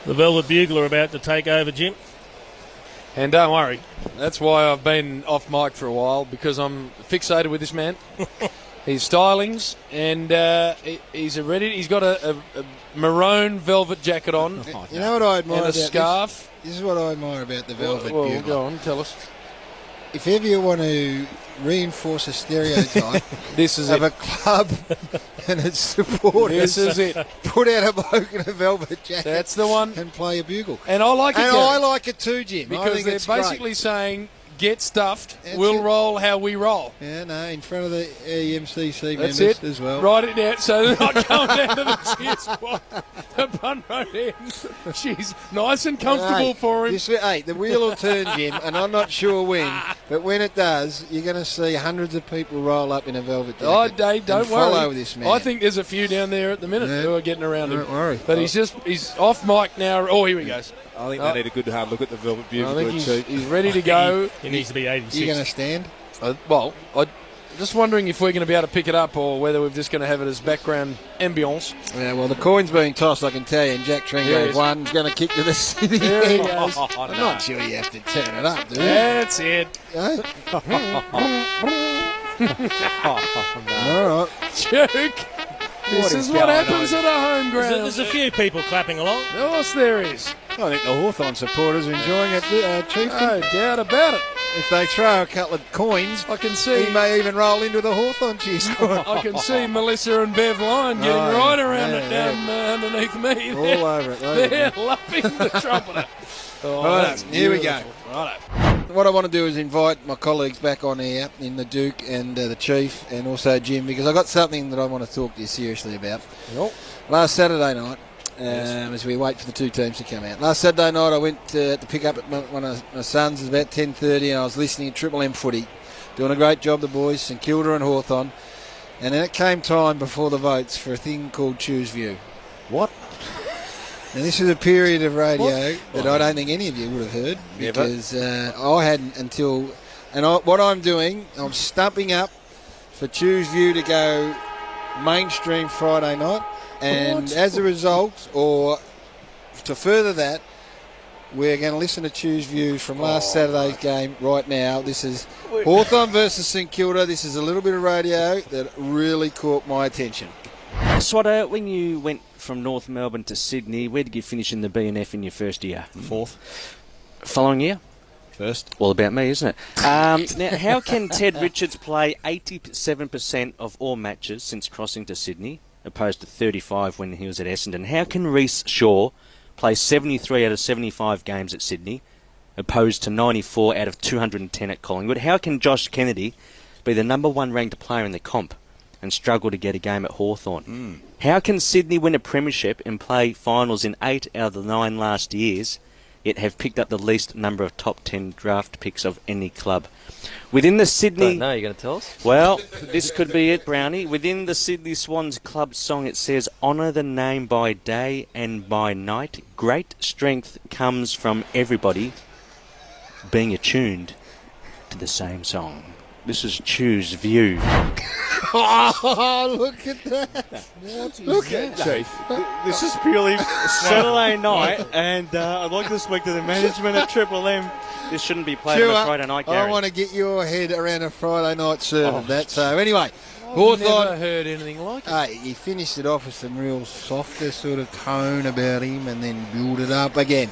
The Velvet Bugler about to take over, Jim. And don't worry, that's why I've been off mic for a while, because I'm fixated with this man. His stylings, and he's got a maroon velvet jacket on. You know what I admire and a about scarf. This is what I admire about the Velvet Well, Bugler. go on, tell us. If ever you want to reinforce a stereotype This is of it. a club and its supporters, This is it. put out a bloke in a velvet jacket. That's the one. And play a bugle. And I like it, And Garry, I like it too, Jim. I because think they're it's basically great. saying, get stuffed, That's we'll it. roll how we roll. Yeah, no, in front of the EMCC That's members it. as well. Write it down so they're not going down to the cheer squad. The Bun Road ends. She's nice and comfortable for him. The wheel will turn, Jim, and I'm not sure when, but when it does, you're going to see hundreds of people roll up in a velvet jacket. Oh, Dave, don't and follow worry. this man. I think there's a few down there at the minute Yeah. who are getting around him. Don't worry. But he's off mic now. Oh, here he goes. I think they need a good hard look at the Velvet I Bugler think too. he's ready to go. He needs to be 86. You're going to stand? I'm just wondering if we're going to be able to pick it up, or whether we're just going to have it as background ambience. Yeah, well, the coin's being tossed, I can tell you, and Jack Yes. Tringo one's going to kick to the city. There he goes. I'm not sure you have to turn it up, do you? That's it. Eh? All right. Joke. This is what happens at a home ground. There's a few people clapping along. Of course there is. I think the Hawthorn supporters are enjoying it, Chieftain. No doubt about it. If they throw a couple of coins, I can see. he may even roll into the Hawthorn cheer squad. I can see Melissa and Bev Lyon getting Oh, right around yeah, it down underneath me. All over it. They're loving the trumpeter. Oh, Righto, that's here we go. beautiful. Righto. What I want to do is invite my colleagues back on here in the Duke and the Chief and also Jim, because I've got something that I want to talk to you seriously about. Yep. Last Saturday night, as we wait for the two teams to come out. Last Saturday night I went to pick up at one of my sons. It was about 10:30 and I was listening to Triple M footy. Doing a great job, the boys, St Kilda and Hawthorn. And then it came time before the votes for a thing called Choose View. What? Now, this is a period of radio that I don't think any of you would have heard, Never. because I hadn't until... And what I'm doing, I'm stumping up for Choose View to go mainstream Friday night. And as a result, or to further that, we're going to listen to Choose View from last Saturday's game right now. This is Hawthorn versus St Kilda. This is a little bit of radio that really caught my attention. Swatter, when you went from North Melbourne to Sydney, where did you finish in the B&F in your first year? Fourth. Following year? First. All about me, isn't it? Now, how can Ted Richards play 87% of all matches since crossing to Sydney, opposed to 35 when he was at Essendon? How can Reece Shaw play 73 out of 75 games at Sydney, opposed to 94 out of 210 at Collingwood? How can Josh Kennedy be the number one ranked player in the comp and struggle to get a game at Hawthorn? How can Sydney win a premiership and play finals in 8 out of the 9 last years, yet have picked up the least number of top 10 draft picks of any club? Within the Sydney... No, you're going to tell us? Well, this could be it, Brownie. Within the Sydney Swans club song, it says, "Honour the name by day and by night. Great strength comes from everybody being attuned to the same song." This is Choose View. Oh, look at that. Look at that. Chief. This is purely Saturday night, and I'd like to speak to the management at Triple M. This shouldn't be played on a Friday night, Garry. I want to get your head around a Friday night serve of that. So anyway, I've Hawthorn, never heard anything like it. hey, he finished it off with some real softer sort of tone about him and then build it up again.